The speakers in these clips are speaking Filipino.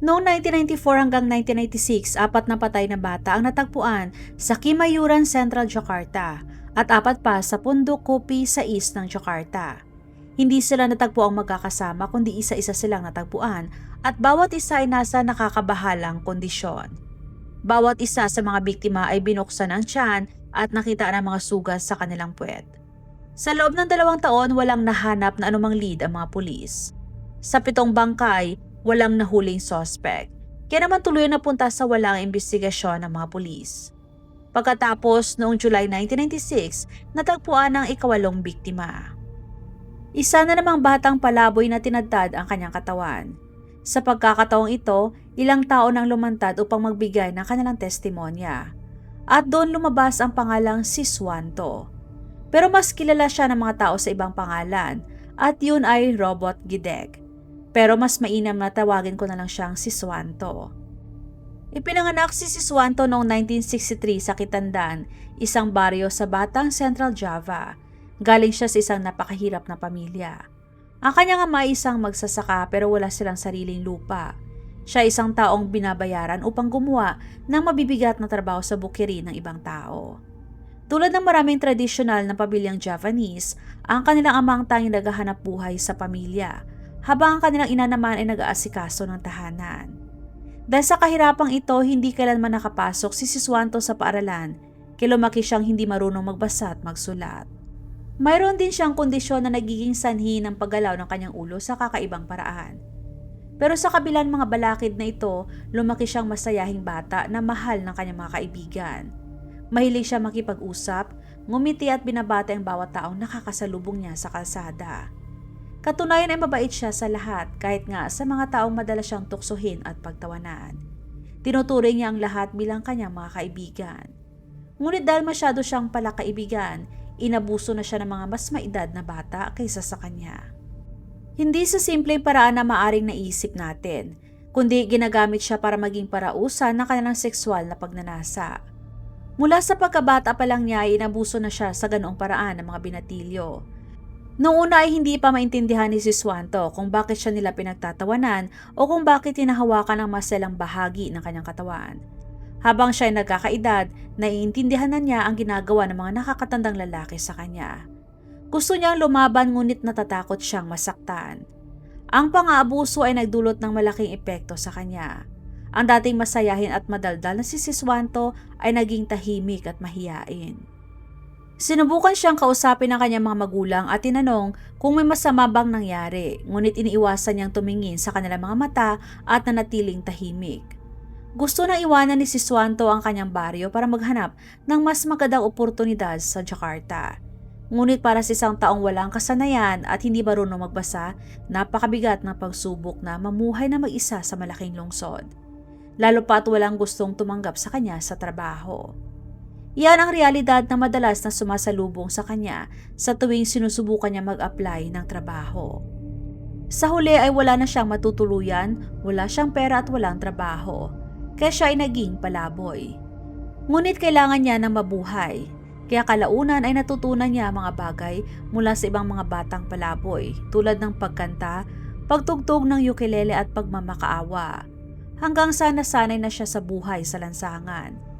Noong 1994 hanggang 1996, 4 na patay na bata ang natagpuan sa Kimayuran, Central Jakarta at 4 pa sa Pundok Kopi sa east ng Jakarta. Hindi sila natagpuang magkakasama kundi isa-isa silang natagpuan at bawat isa ay nasa nakakabahalang kondisyon. Bawat isa sa mga biktima ay binuksan ng tiyan at nakita ng mga sugat sa kanilang puwet. Sa loob ng 2 taon, walang nahanap na anumang lead ang mga pulis. Sa 7 bangkay, walang nahuling suspect, kaya naman tuloy na punta sa walang investigasyon ng mga pulis. Pagkatapos, noong July 1996, natagpuan ang ika-8 biktima. Isa na namang batang palaboy na tinadtad ang kanyang katawan. Sa pagkakataong ito, ilang tao nang lumantad upang magbigay ng kanilang testimonya. At doon lumabas ang pangalang si Swanto. Pero mas kilala siya ng mga tao sa ibang pangalan at yun ay Robot Gidek. Pero mas mainam na tawagin ko na lang siyang si Swanto. Ipinanganak si Swanto noong 1963 sa Kitandan, isang baryo sa Batang, Central Java. Galing siya sa isang napakahirap na pamilya. Ang kanyang ama ay isang magsasaka pero wala silang sariling lupa. Siya ay isang taong binabayaran upang gumawa ng mabibigat na trabaho sa bukiri ng ibang tao. Tulad ng maraming tradisyonal na pamilyang Javanese, ang kanilang amang tanging naghahanap buhay sa pamilya, habang ang kanilang ina naman ay nag-aasikaso ng tahanan. Dahil sa kahirapang ito, hindi kailanman nakapasok si Swanto sa paaralan, kaya lumaki siyang hindi marunong magbasa at magsulat. Mayroon din siyang kondisyon na nagiging sanhi ng paggalaw ng kanyang ulo sa kakaibang paraan. Pero sa kabilang mga balakid na ito, lumaki siyang masayahing bata na mahal ng kanyang mga kaibigan. Mahilig siya makipag-usap, ngumiti at binabati ang bawat taong nakakasalubong niya sa kalsada. Katunayan ay mabait siya sa lahat kahit nga sa mga taong madalas siyang tuksohin at pagtawanan. Tinuturing niya ang lahat bilang kanyang mga kaibigan. Ngunit dahil masyado siyang palakaibigan, inabuso na siya ng mga mas maedad na bata kaysa sa kanya. Hindi sa simpleng paraan na maaring naisip natin, kundi ginagamit siya para maging parausan ng kanilang sexual na pagnanasa. Mula sa pagkabata pa lang niya ay inabuso na siya sa ganoong paraan ng mga binatilyo. Noong una ay hindi pa maintindihan ni Swanto kung bakit siya nila pinagtatawanan o kung bakit hinahawakan ang maselang bahagi ng kanyang katawan. Habang siya ay nagkakaedad, naiintindihan na niya ang ginagawa ng mga nakakatandang lalaki sa kanya. Gusto niyang lumaban ngunit natatakot siyang masaktan. Ang pang-aabuso ay nagdulot ng malaking epekto sa kanya. Ang dating masayahin at madaldal na si Swanto ay naging tahimik at mahiyain. Sinubukan siyang kausapin ng kanyang mga magulang at tinanong kung may masama bang nangyari, ngunit iniiwasan niyang tumingin sa kanilang mga mata at nanatiling tahimik. Gusto nang iwanan ni Swanto ang kanyang baryo para maghanap ng mas magandang oportunidad sa Jakarta. Ngunit para sa isang taong walang kasanayan at hindi marunong magbasa, napakabigat ng pagsubok na mamuhay na mag-isa sa malaking lungsod. Lalo pa't walang gustong tumanggap sa kanya sa trabaho. Yan ang realidad na madalas na sumasalubong sa kanya sa tuwing sinusubukan niya mag-apply ng trabaho. Sa huli ay wala na siyang matutuluyan, wala siyang pera at walang trabaho. Kaya siya ay naging palaboy. Ngunit kailangan niya ng mabuhay, kaya kalaunan ay natutunan niya mga bagay mula sa ibang mga batang palaboy tulad ng pagkanta, pagtugtog ng ukulele at pagmamakaawa, hanggang sa nasanay na siya sa buhay sa lansangan.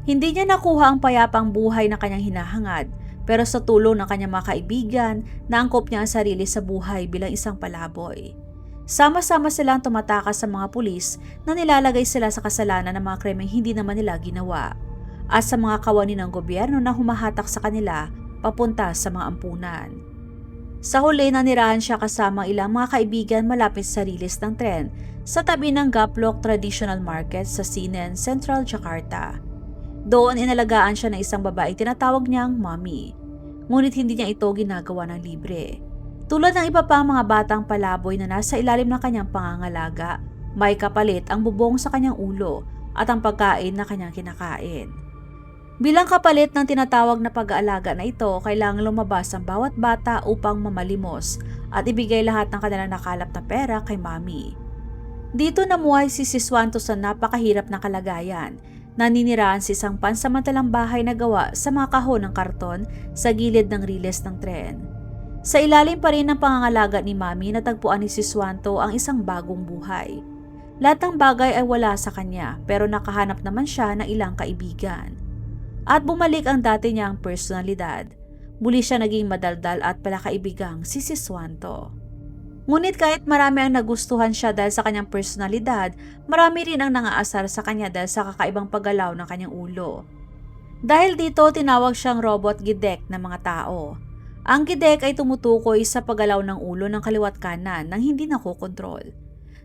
Hindi niya nakuha ang payapang buhay na kanyang hinahangad, pero sa tulong ng kanyang mga kaibigan, naangkop niya ang sarili sa buhay bilang isang palaboy. Sama-sama silang tumatakas sa mga pulis na nilalagay sila sa kasalanan ng mga krimeng hindi naman nila ginawa at sa mga kawani ng gobyerno na humahatak sa kanila papunta sa mga ampunan. Sa huli, nanirahan siya kasama ilang mga kaibigan malapit sa rilis ng tren sa tabi ng Gaplok Traditional Market sa Sinen, Central Jakarta. Doon inalagaan siya ng isang babaeng tinatawag niyang mommy, ngunit hindi niya ito ginagawa ng libre. Tulad ng iba pang mga batang palaboy na nasa ilalim ng kanyang pangangalaga, may kapalit ang bubong sa kanyang ulo at ang pagkain na kanyang kinakain. Bilang kapalit ng tinatawag na pag-aalaga na ito, kailangang lumabas ang bawat bata upang mamalimos at ibigay lahat ng kanilang nakalap na pera kay mami. Dito namuhay si Swanto sa napakahirap na kalagayan. Naninirahan sa isang pansamantalang bahay na gawa sa mga kahon ng karton sa gilid ng riles ng tren. Sa ilalim pa rin ng pangangalaga ni Mami, natagpuan ni Swanto ang isang bagong buhay. Lahat ng bagay ay wala sa kanya pero nakahanap naman siya ng ilang kaibigan. At bumalik ang dati niyang personalidad. Muli siya naging madaldal at palakaibigang si Siswanto. Ngunit kahit marami ang nagustuhan siya dahil sa kanyang personalidad, marami rin ang nangaasar sa kanya dahil sa kakaibang paggalaw ng kanyang ulo. Dahil dito, tinawag siyang robot gidek ng mga tao. Ang gidek ay tumutukoy sa paggalaw ng ulo ng kaliwat kanan nang hindi nakokontrol.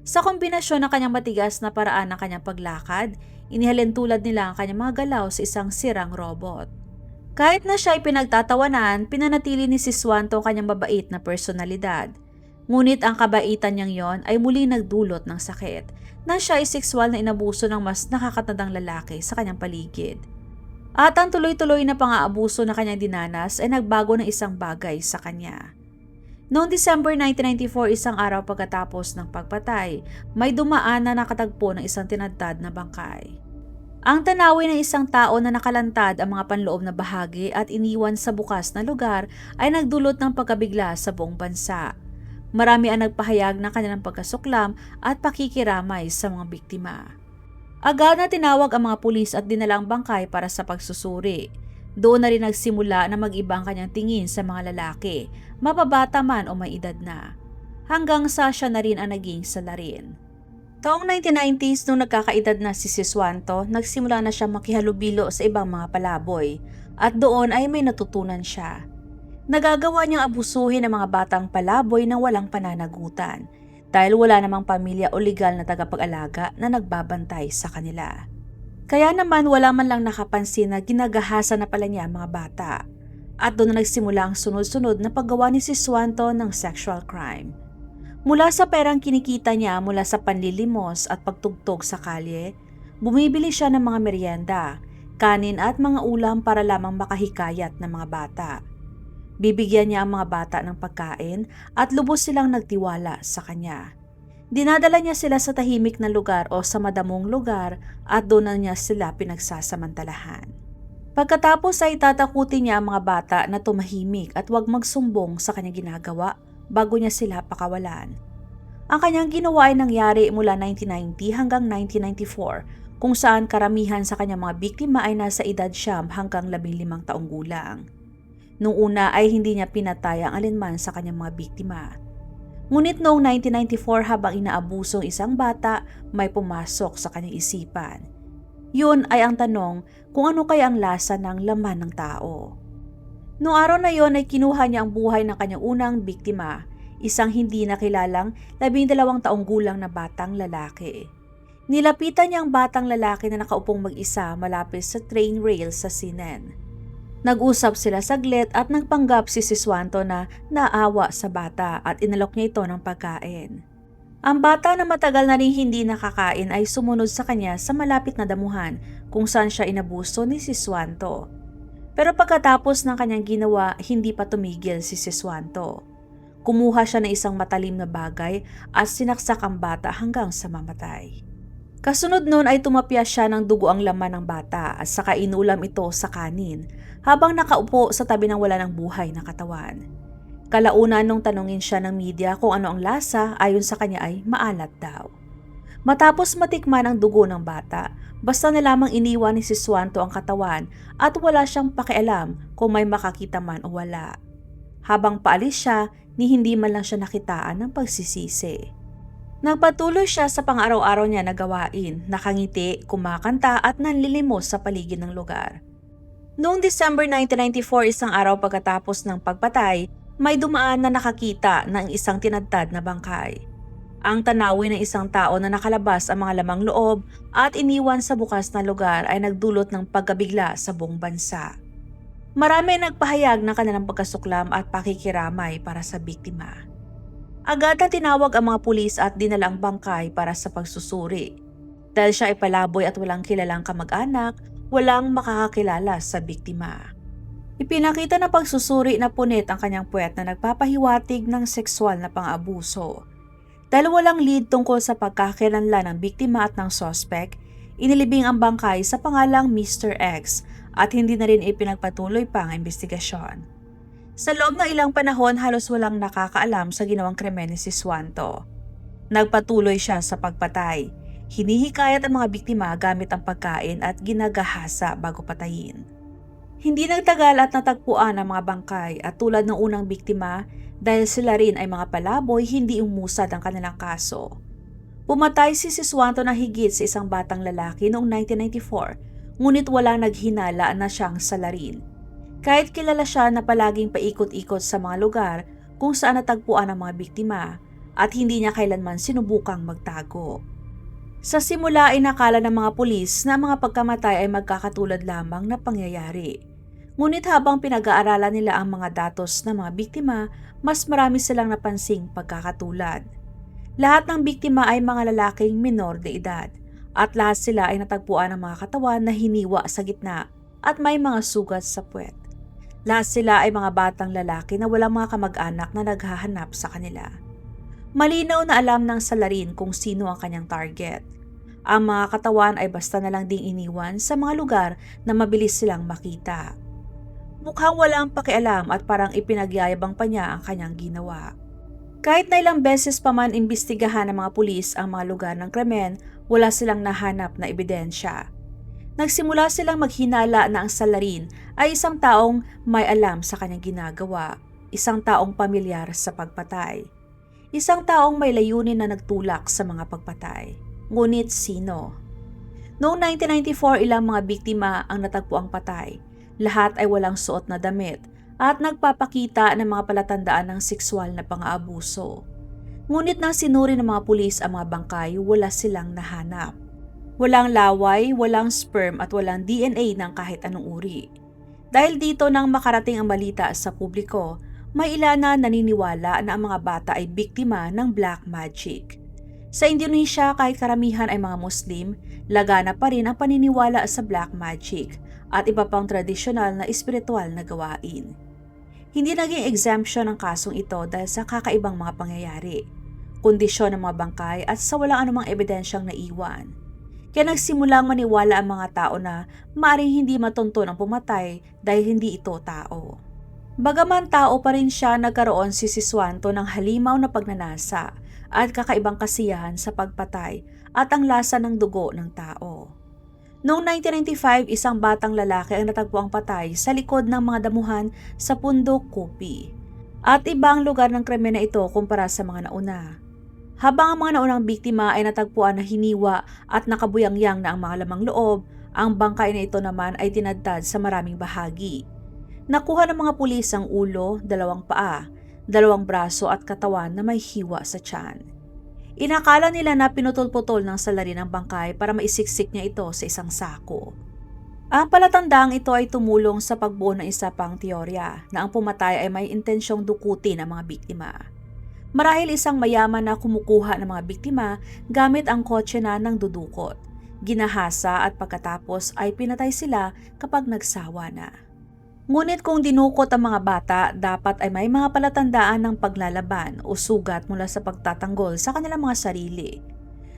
Sa kombinasyon ng kanyang matigas na paraan ng kanyang paglakad, inihalin tulad nila ang kanyang mga galaw sa isang sirang robot. Kahit na siya ay pinagtatawanan, pinanatili ni Siswanto ang kanyang mabait na personalidad. Ngunit ang kabaitan niyang yon ay muli nagdulot ng sakit nang siya ay sexual na inabuso ng mas nakakatandang lalaki sa kanyang paligid. At ang tuloy-tuloy na pang-aabuso na kanyang dinanas ay nagbago ng isang bagay sa kanya. Noong December 1994, isang araw pagkatapos ng pagpatay, may dumaan na nakatagpo ng isang tinadtad na bangkay. Ang tanawin ng isang tao na nakalantad ang mga panloob na bahagi at iniwan sa bukas na lugar ay nagdulot ng pagkabigla sa buong bansa. Marami ang nagpahayag ng kanilang pagkasuklam at pakikiramay sa mga biktima. Agad na tinawag ang mga pulis at dinala ang bangkay para sa pagsusuri. Doon na rin nagsimula na mag-iba ang kanyang tingin sa mga lalaki, mababata man o may edad na. Hanggang sa siya na rin ang naging salarin. Taong 1990s nung nagkakaedad na si Siswanto, nagsimula na siya makihalubilo sa ibang mga palaboy at doon ay may natutunan siya. Nagagawa niyang abusuhin ang mga batang palaboy nang walang pananagutan dahil wala namang pamilya o legal na tagapag-alaga na nagbabantay sa kanila. Kaya naman wala man lang nakapansin na ginagahasa na pala niya ang mga bata at doon na nagsimula ang sunod-sunod na paggawa ni Siswanto ng sexual crime. Mula sa perang kinikita niya mula sa panlilimos at pagtugtog sa kalye, bumibili siya ng mga merienda, kanin at mga ulam para lamang makahikayat ng mga bata. Bibigyan niya ang mga bata ng pagkain at lubos silang nagtiwala sa kanya. Dinadala niya sila sa tahimik na lugar o sa madamong lugar at doon na niya sila pinagsasamantalahan. Pagkatapos ay tatakutin niya ang mga bata na tumahimik at huwag magsumbong sa kanyang ginagawa bago niya sila pakawalan. Ang kanyang ginawa ay nangyari mula 1990 hanggang 1994 kung saan karamihan sa kanyang mga biktima ay nasa edad 9 hanggang 15 taong gulang. Noong una ay hindi niya pinatay ang alinman sa kanyang mga biktima. Ngunit noong 1994 habang inaabuso ang isang bata, may pumasok sa kanyang isipan. Yun ay ang tanong kung ano kaya ang lasa ng laman ng tao. Noong araw na yon ay kinuha niya ang buhay ng kanyang unang biktima, isang hindi nakilalang 12 taong gulang na batang lalaki. Nilapitan niya ang batang lalaki na nakaupong mag-isa malapit sa train rail sa Sinen. Nag-usap sila saglit at nagpanggap si Siswanto na naawa sa bata at inalok niya ito ng pagkain. Ang bata na matagal na rin hindi nakakain ay sumunod sa kanya sa malapit na damuhan kung saan siya inabuso ni Siswanto. Pero pagkatapos ng kanyang ginawa, hindi pa tumigil si Siswanto. Kumuha siya ng isang matalim na bagay at sinaksak ang bata hanggang sa mamatay. Kasunod nun ay tumapya siya ng dugo ang laman ng bata at saka inulam ito sa kanin habang nakaupo sa tabi ng wala ng buhay na katawan. Kalaunan nung tanungin siya ng media kung ano ang lasa, ayon sa kanya ay maalat daw. Matapos matikman ang dugo ng bata, basta na lamang iniwan ni Siswanto ang katawan at wala siyang pakialam kung may makakita man o wala. Habang paalis siya, ni hindi man lang siya nakitaan ng pagsisisi. Nagpatuloy siya sa pang-araw-araw niya na gawain, nakangiti, kumakanta at nanlilimos sa paligid ng lugar. Noong December 1994, isang araw pagkatapos ng pagpatay, may dumaan na nakakita ng isang tinadtad na bangkay. Ang tanawin ng isang tao na nakalabas ang mga lamang loob at iniwan sa bukas na lugar ay nagdulot ng pagkabigla sa buong bansa. Marami nagpahayag ng kanilang pagkasuklam at pakikiramay para sa biktima. Agad na tinawag ang mga pulis at dinala ang bangkay para sa pagsusuri. Dahil siya ay palaboy at walang kilalang kamag-anak, walang makakakilala sa biktima. Ipinakita na pagsusuri na punit ang kanyang puwet na nagpapahiwatig ng sexual na pang-abuso. Dahil walang lead tungkol sa pagkakilanlan ng biktima at ng suspect, inilibing ang bangkay sa pangalang Mr. X at hindi na rin ipinagpatuloy pa ang investigasyon. Sa loob ng ilang panahon, halos walang nakakaalam sa ginawang krimen ni Siswanto. Nagpatuloy siya sa pagpatay. Hinihikayat ang mga biktima gamit ang pagkain at ginagahasa bago patayin. Hindi nagtagal at natagpuan ang mga bangkay at tulad ng unang biktima, dahil sila rin ay mga palaboy, hindi umusad ang kanilang kaso. Pumatay si Siswanto na higit sa isang batang lalaki noong 1994, ngunit walang naghinala na siyang salarin. Kahit kilala siya na palaging paikot-ikot sa mga lugar kung saan natagpuan ang mga biktima at hindi niya kailanman sinubukang magtago. Sa simula ay nakala ng mga pulis na ang mga pagkamatay ay magkakatulad lamang na pangyayari. Ngunit habang pinag-aaralan nila ang mga datos ng mga biktima, mas marami silang napansing pagkakatulad. Lahat ng biktima ay mga lalaking minor de edad at lahat sila ay natagpuan ng mga katawan na hiniwa sa gitna at may mga sugat sa puwet. Lahat sila ay mga batang lalaki na walang mga kamag-anak na naghahanap sa kanila. Malinaw na alam ng salarin kung sino ang kanyang target. Ang mga katawan ay basta na lang ding iniwan sa mga lugar na mabilis silang makita. Mukhang walang pakialam at parang ipinagyayabang pa niya ang kanyang ginawa. Kahit na ilang beses pa man imbestigahan ng mga pulis ang mga lugar ng krimen, wala silang nahanap na ebidensya. Nagsimula silang maghinala na ang salarin ay isang taong may alam sa kanyang ginagawa, isang taong pamilyar sa pagpatay, isang taong may layunin na nagtulak sa mga pagpatay. Ngunit sino? Noong 1994, ilang mga biktima ang natagpuang patay. Lahat ay walang suot na damit at nagpapakita ng mga palatandaan ng sexual na pang-aabuso. Ngunit nang sinuri ng mga pulis ang mga bangkay, wala silang nahanap. Walang laway, walang sperm at walang DNA ng kahit anong uri. Dahil dito nang makarating ang balita sa publiko, may ilan na naniniwala na ang mga bata ay biktima ng black magic. Sa Indonesia, kahit karamihan ay mga Muslim, lagana pa rin ang paniniwala sa black magic at iba pang tradisyonal na espiritual na gawain. Hindi naging exemption ang kasong ito dahil sa kakaibang mga pangyayari, kondisyon ng mga bangkay at sa walang anumang ebidensyang naiwan. Kaya nagsimulang maniwala ang mga tao na maaaring hindi matunton ang pumatay dahil hindi ito tao. Bagaman tao pa rin siya, nagkaroon si Siswanto ng halimaw na pagnanasa at kakaibang kasiyahan sa pagpatay at ang lasa ng dugo ng tao. Noong 1995, isang batang lalaki ang natagpuang patay sa likod ng mga damuhan sa Pundok Kopi. At ibang lugar ng krimen na ito kumpara sa mga nauna. Habang ang mga naunang biktima ay natagpuan na hiniwa at nakabuyangyang na ang mga lamang loob, ang bangkay na ito naman ay tinadtad sa maraming bahagi. Nakuha ng mga pulis ang ulo, 2 paa, 2 braso at katawan na may hiwa sa tiyan. Inakala nila na pinutol-putol ng salarin ng bangkay para maisiksik niya ito sa isang sako. Ang palatandaang ito ay tumulong sa pagbuo ng isa pang teorya na ang pumatay ay may intensyong dukutin ang mga biktima. Marahil isang mayaman na kumukuha ng mga biktima gamit ang kotse na ng dudukot, ginahasa at pagkatapos ay pinatay sila kapag nagsawa na. Ngunit kung dinukot ang mga bata, dapat ay may mga palatandaan ng paglalaban o sugat mula sa pagtatanggol sa kanilang mga sarili.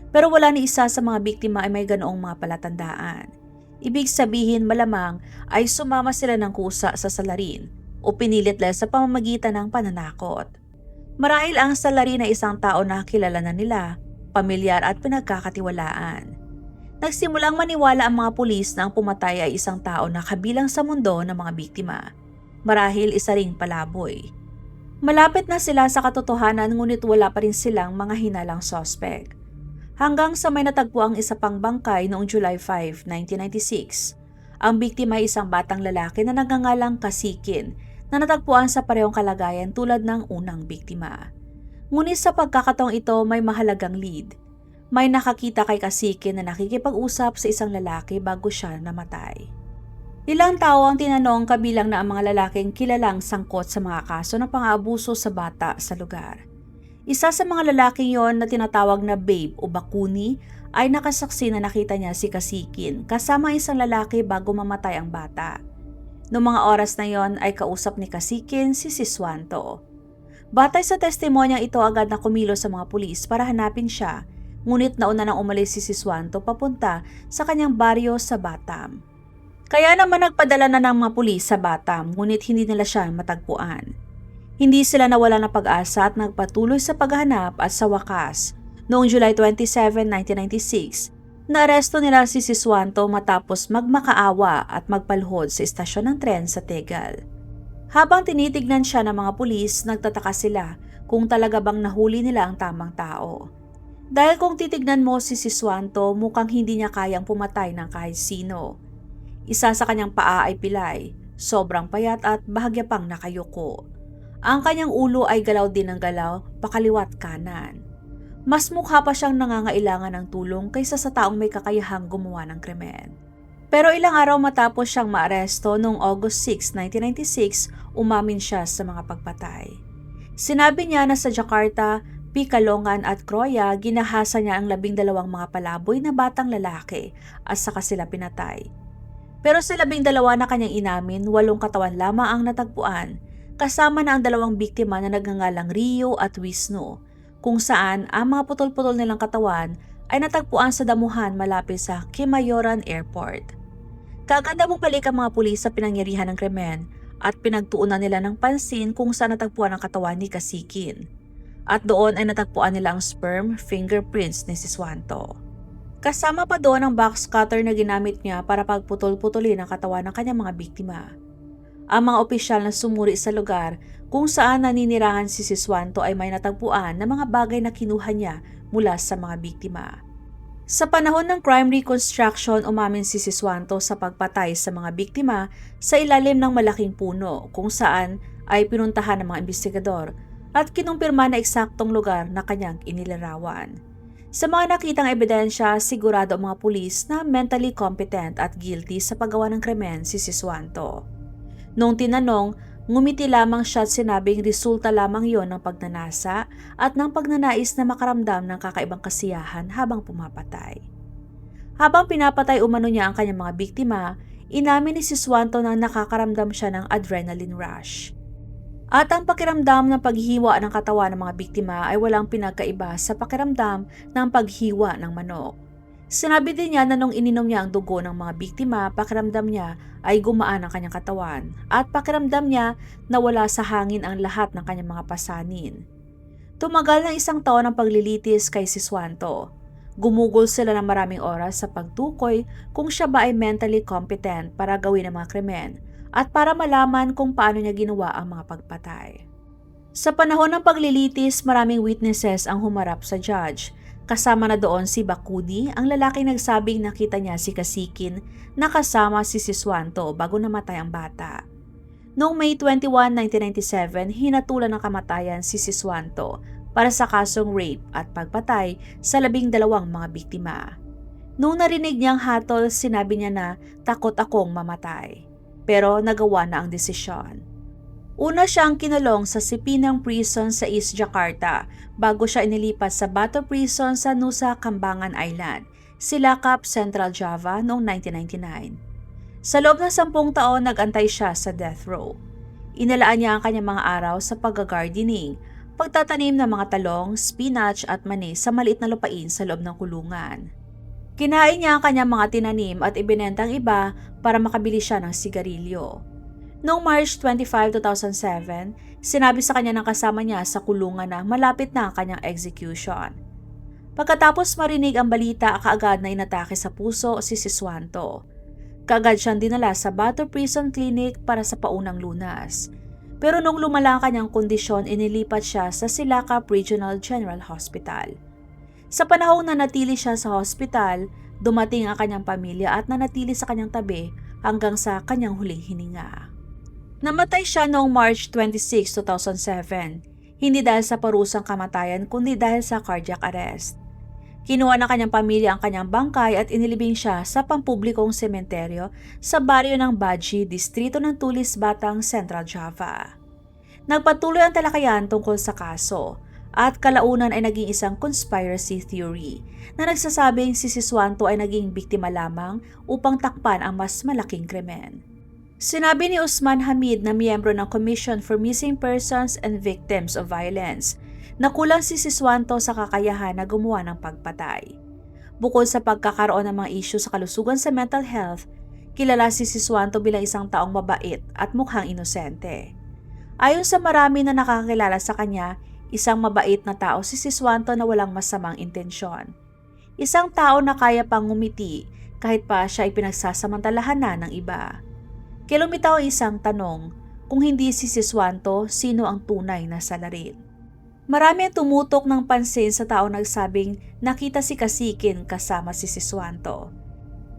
Pero wala ni isa sa mga biktima ay may ganoong mga palatandaan. Ibig sabihin malamang ay sumama sila ng kusa sa salarin o pinilit lang sa pamamagitan ng pananakot. Marahil ang salarin ay isang tao na kilala na nila, pamilyar at pinagkakatiwalaan. Nagsimulang maniwala ang mga pulis na ang pumatay ay isang tao na kabilang sa mundo ng mga biktima. Marahil isa ring palaboy. Malapit na sila sa katotohanan ngunit wala pa rin silang mga hinalang suspect. Hanggang sa may natagpo ang isa pang bangkay noong July 5, 1996. Ang biktima ay isang batang lalaki na nagngangalang Kasikin na natagpuan sa parehong kalagayan tulad ng unang biktima. Ngunit sa pagkakataong ito may mahalagang lead. May nakakita kay Kasikin na nakikipag-usap sa isang lalaki bago siya namatay. Ilang tao ang tinanong kabilang na ang mga lalaking kilalang sangkot sa mga kaso ng pang-aabuso sa bata sa lugar. Isa sa mga lalaking yon na tinatawag na Babe o Bakuni ay nakasaksi na nakita niya si Kasikin kasama isang lalaki bago mamatay ang bata. Noong mga oras na yon ay kausap ni Kasikin si Siswanto. Batay sa testimonyang ito, agad na kumilos sa mga pulis para hanapin siya. Ngunit nauna nang umalis si Siswanto papunta sa kanyang baryo sa Batam. Kaya naman nagpadala na ng mga pulis sa Batam, ngunit hindi nila siya matagpuan. Hindi sila nawala ng pag-asa at nagpatuloy sa paghahanap at sa wakas, Noong July 27, 1996, naaresto nila si Siswanto matapos magmakaawa at magpalhod sa istasyon ng tren sa Tegal. Habang tinitignan siya ng mga pulis, nagtataka sila kung talaga bang nahuli nila ang tamang tao. Dahil kung titignan mo si Siswanto, mukhang hindi niya kayang pumatay ng kahit sino. Isa sa kanyang paa ay pilay, sobrang payat at bahagya pang nakayuko. Ang kanyang ulo ay galaw din ng galaw, pakaliwat kanan. Mas mukha pa siyang nangangailangan ng tulong kaysa sa taong may kakayahang gumawa ng krimen. Pero ilang araw matapos siyang maaresto noong August 6, 1996, umamin siya sa mga pagpatay. Sinabi niya na sa Jakarta, Pekalongan at Croya, ginahasa niya ang 12 mga palaboy na batang lalaki at saka sila pinatay. Pero sa 12 na kanyang inamin, 8 katawan lamang ang natagpuan, kasama na ang 2 biktima na nagngangalang Rio at Wisnu, kung saan ang mga putol-putol nilang katawan ay natagpuan sa damuhan malapit sa Kimayoran Airport. Kaagad bumalik ang mga pulis sa pinangyarihan ng krimen at pinagtuunan nila ng pansin kung saan natagpuan ang katawan ni Kasikin. At doon ay natagpuan nila ang sperm fingerprints ni Siswanto. Kasama pa doon ang box cutter na ginamit niya para pagputol-putulin ang katawan ng kanyang mga biktima. Ang mga opisyal na sumuri sa lugar kung saan naninirahan si Siswanto ay may natagpuan na mga bagay na kinuha niya mula sa mga biktima. Sa panahon ng crime reconstruction, umamin si Siswanto sa pagpatay sa mga biktima sa ilalim ng malaking puno kung saan ay pinuntahan ng mga investigador at kinumpirma na eksaktong lugar na kanyang inilarawan. Sa mga nakitang ebidensya, sigurado ang mga pulis na mentally competent at guilty sa paggawa ng krimen si Siswanto. Noong tinanong, ngumiti lamang siya at sinabing resulta lamang yon ng pagnanasa at ng pagnanais na makaramdam ng kakaibang kasiyahan habang pumapatay. Habang pinapatay umano niya ang kanyang mga biktima, inamin ni Siswanto na nakakaramdam siya ng adrenaline rush. At ang pakiramdam ng paghiwa ng katawan ng mga biktima ay walang pinagkaiba sa pakiramdam ng paghiwa ng manok. Sinabi din niya na nung ininom niya ang dugo ng mga biktima, pakiramdam niya ay gumaan ang kanyang katawan at pakiramdam niya na wala sa hangin ang lahat ng kanyang mga pasanin. Tumagal ng 1 taon ang paglilitis kay Siswanto. Gumugol sila ng maraming oras sa pagtukoy kung siya ba ay mentally competent para gawin ang mga krimen at para malaman kung paano niya ginawa ang mga pagpatay. Sa panahon ng paglilitis, maraming witnesses ang humarap sa judge. Kasama na doon si Bakudi, ang lalaking nagsabing nakita niya si Kasikin na kasama si Siswanto bago namatay ang bata. Noong May 21, 1997, hinatulan ng kamatayan si Siswanto para sa kasong rape at pagpatay sa 12 mga biktima. Noong narinig niyang hatol, sinabi niya na takot akong mamatay. Pero nagawa na ang desisyon. Una siyang kinulong sa Sipinang Prison sa East Jakarta bago siya inilipat sa Batu Prison sa Nusa Kambangan Island, Cilacap, Central Java noong 1999. Sa loob ng 10 taon, nag-antay siya sa death row. Inalaan niya ang kanyang mga araw sa pag-gardening, pagtatanim ng mga talong, spinach at mani sa maliit na lupain sa loob ng kulungan. Kinain niya ang kanyang mga tinanim at ibinenta ang iba para makabili siya ng sigarilyo. Noong March 25, 2007, sinabi sa kanya ng kasama niya sa kulungan na malapit na ang kanyang execution. Pagkatapos marinig ang balita, kaagad na inatake sa puso si Siswanto. Kaagad siyang dinala sa Batu Prison Clinic para sa paunang lunas. Pero nung lumala ang kanyang kondisyon, inilipat siya sa Cilacap Regional General Hospital. Sa panahong nanatili siya sa hospital, dumating ang kanyang pamilya at nanatili sa kanyang tabi hanggang sa kanyang huling hininga. Namatay siya noong March 26, 2007, hindi dahil sa parusang kamatayan kundi dahil sa cardiac arrest. Kinuha ng kanyang pamilya ang kanyang bangkay at inilibing siya sa pampublikong sementeryo sa baryo ng Baji, distrito ng Tulis, Batang, Central Java. Nagpatuloy ang talakayan tungkol sa kaso at kalaunan ay naging isang conspiracy theory na nagsasabing si Siswanto ay naging biktima lamang upang takpan ang mas malaking krimen. Sinabi ni Usman Hamid na miyembro ng Commission for Missing Persons and Victims of Violence na kulang si Siswanto sa kakayahan na gumawa ng pagpatay. Bukod sa pagkakaroon ng mga isyu sa kalusugan sa mental health, kilala si Siswanto bilang isang taong mabait at mukhang inosente. Ayon sa marami na nakakilala sa kanya, Isang mabait na tao si Siswanto na walang masamang intensyon. Isang tao na kaya pang ngumiti kahit pa siya ay pinagsasamantalahan na ng iba. Kaya lumitaw ang isang tanong, kung hindi si Siswanto, sino ang tunay na salarin? Marami ang tumutok ng pansin sa tao nagsabing nakita si Kasikin kasama si Siswanto.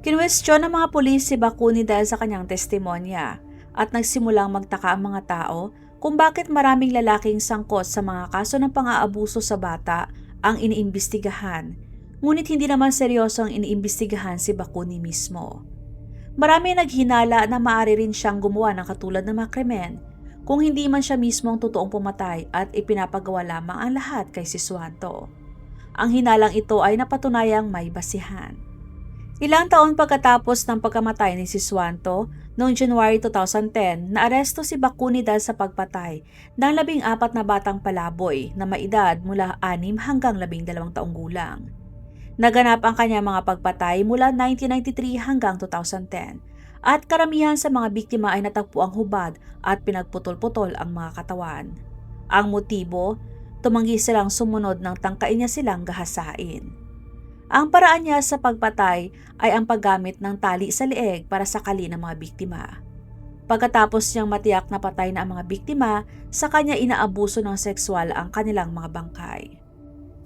Kinwestiyon ng mga pulis si Bakuni dahil sa kanyang testimonya at nagsimulang magtaka ang mga tao kung bakit maraming lalaking sangkot sa mga kaso ng pang-aabuso sa bata ang iniimbestigahan, ngunit hindi naman seryoso ang iniimbestigahan si Bakuni mismo. Marami naghinala na maaari rin siyang gumawa ng katulad ng mga krimen kung hindi man siya mismo ang totoong pumatay at ipinapagawa lamang ang lahat kay Siswanto. Ang hinalang ito ay napatunayang may basihan. Ilang taon pagkatapos ng pagkamatay ni Siswanto, noong January 2010, naaresto si Bakuni dahil sa pagpatay ng 14 na batang palaboy na may edad mula 6 hanggang 12 taong gulang. Naganap ang kanyang mga pagpatay mula 1993 hanggang 2010 at karamihan sa mga biktima ay natagpuang hubad at pinagputol-putol ang mga katawan. Ang motibo, tumanggi silang sumunod nang tangkain niya silang gahasain. Ang paraan niya sa pagpatay ay ang paggamit ng tali sa leeg para sakali ng mga biktima. Pagkatapos niyang matiyak na patay na ang mga biktima, sa kanya inaabuso ng sexual ang kanilang mga bangkay.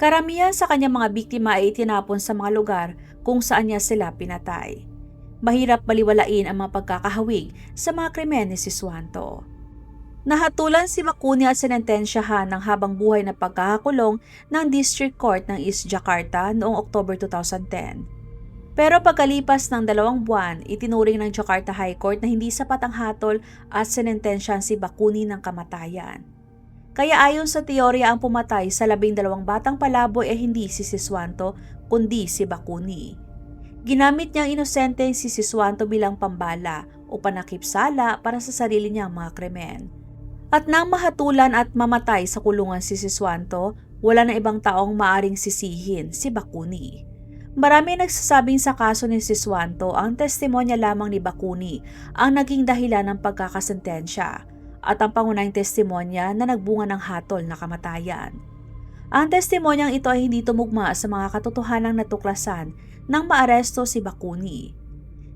Karamihan sa kanyang mga biktima ay itinapon sa mga lugar kung saan niya sila pinatay. Mahirap baliwalain ang mga pagkakahawig sa mga krimen ni Siswanto. Nahatulan si Bakuni at sinentensyahan ng habang buhay na pagkakakulong ng District Court ng East Jakarta noong October 2010. Pero pagkalipas ng 2 buwan, itinuring ng Jakarta High Court na hindi sapat ang hatol at sinentensyahan si Bakuni ng kamatayan. Kaya ayon sa teorya, ang pumatay sa 12 batang palaboy ay hindi si Siswanto kundi si Bakuni. Ginamit niyang inosente si Siswanto bilang pambala o panakipsala para sa sarili niyang mga krimen. At nang mahatulan at mamatay sa kulungan si Siswanto, wala na ibang taong maaring sisihin si Bakuni. Marami nagsasabing sa kaso ni Siswanto ang testimonya lamang ni Bakuni ang naging dahilan ng pagkakasentensya at ang pangunahing testimonya na nagbunga ng hatol na kamatayan. Ang testimonyang ito ay hindi tumugma sa mga katotohanang natuklasan nang maaresto si Bakuni.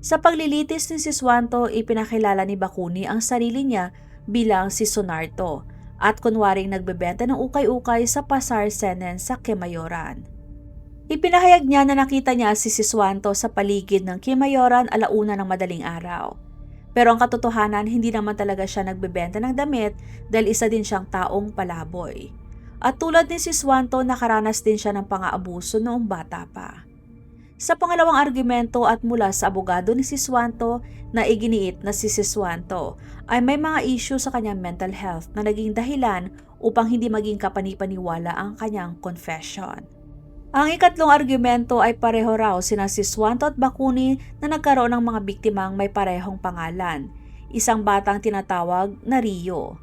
Sa paglilitis ni Siswanto, ipinakilala ni Bakuni ang sarili niya bilang si Sonarto at kunwaring nagbebenta ng ukay-ukay sa Pasar Senen sa Kemayoran. Ipinahayag niya na nakita niya si Siswanto sa paligid ng Kemayoran 1:00 ng madaling araw. Pero ang katotohanan, hindi naman talaga siya nagbebenta ng damit dahil isa din siyang taong palaboy. At tulad ni Siswanto, nakaranas din siya ng pang-aabuso noong bata pa. Sa pangalawang argumento at mula sa abogado ni Siswanto na iginiit na si Siswanto ay may mga issue sa kanyang mental health na naging dahilan upang hindi maging kapanipaniwala ang kanyang confession. Ang ikatlong argumento ay pareho raw sina Siswanto at Bakuni na nagkaroon ng mga biktimang may parehong pangalan, isang batang tinatawag na Rio.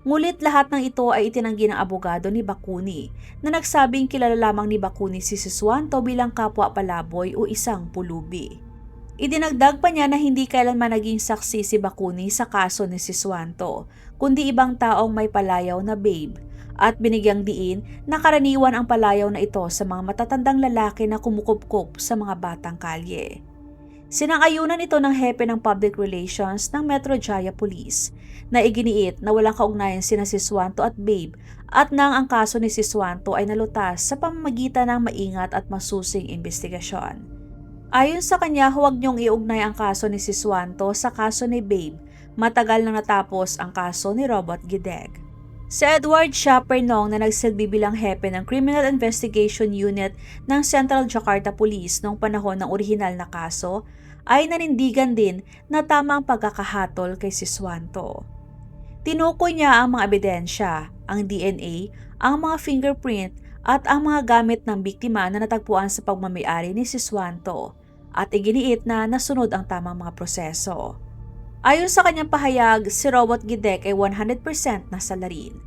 Ngulit lahat ng ito ay itinanggi ng abogado ni Bakuni na nagsabing kilala lamang ni Bakuni si Siswanto bilang kapwa palaboy o isang pulubi. Idinagdag pa niya na hindi kailanman naging saksi si Bakuni sa kaso ni Siswanto, kundi ibang taong may palayaw na babe, at binigyang diin na karaniwan ang palayaw na ito sa mga matatandang lalaki na kumukupkup sa mga batang kalye. Sinang-ayunan ito ng hepe ng Public Relations ng Metro Jaya Police na iginiit na walang kaugnayan sina Siswanto at Babe at nang ang kaso ni Siswanto ay nalutas sa pamamagitan ng maingat at masusing investigasyon. Ayon sa kanya, huwag niyong iugnay ang kaso ni Siswanto sa kaso ni Babe, matagal nang natapos ang kaso ni Robot Gideg. Si Edward Shapernong na nagsilbi bilang hepe ng Criminal Investigation Unit ng Central Jakarta Police noong panahon ng orihinal na kaso ay nanindigan din na tama ang pagkakahatol kay Siswanto. Tinukoy niya ang mga ebidensya, ang DNA, ang mga fingerprint at ang mga gamit ng biktima na natagpuan sa pagmamayari ni Siswanto at iginiit na nasunod ang tamang mga proseso. Ayon sa kanyang pahayag, si Robot Gideg ay 100% nasalarin.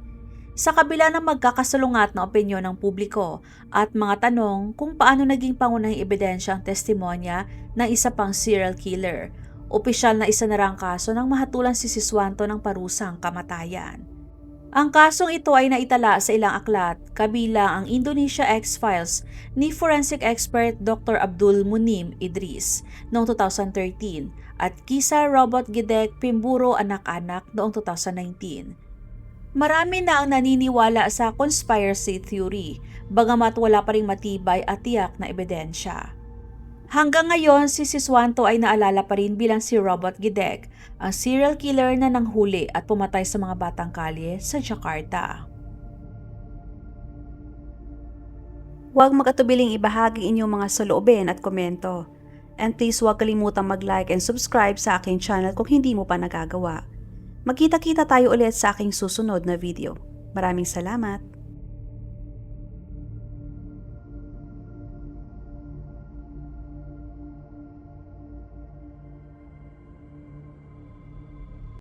Sa kabila ng magkakasalungat na opinyon ng publiko at mga tanong kung paano naging pangunahing ebidensya ang testimonya ng isa pang serial killer, opisyal na isa na raang kaso nang mahatulan si Siswanto ng parusang kamatayan. Ang kasong ito ay naitala sa ilang aklat, kabilang ang Indonesia X-Files ni forensic expert Dr. Abdul Munim Idris noong 2013 at Kisar Robot Gidek Pimburo Anak-anak noong 2019. Marami na ang naniniwala sa conspiracy theory, bagamat wala pa ring matibay at tiyak na ebidensya. Hanggang ngayon, si Siswanto ay naalala pa rin bilang si Robot Gidek, ang serial killer na nanghuli at pumatay sa mga batang kalye sa Jakarta. Huwag mag-atubiling ibahagi inyong mga saloobin at komento. And please huwag kalimutang mag-like and subscribe sa aking channel kung hindi mo pa nagagawa. Magkita-kita tayo ulit sa aking susunod na video. Maraming salamat!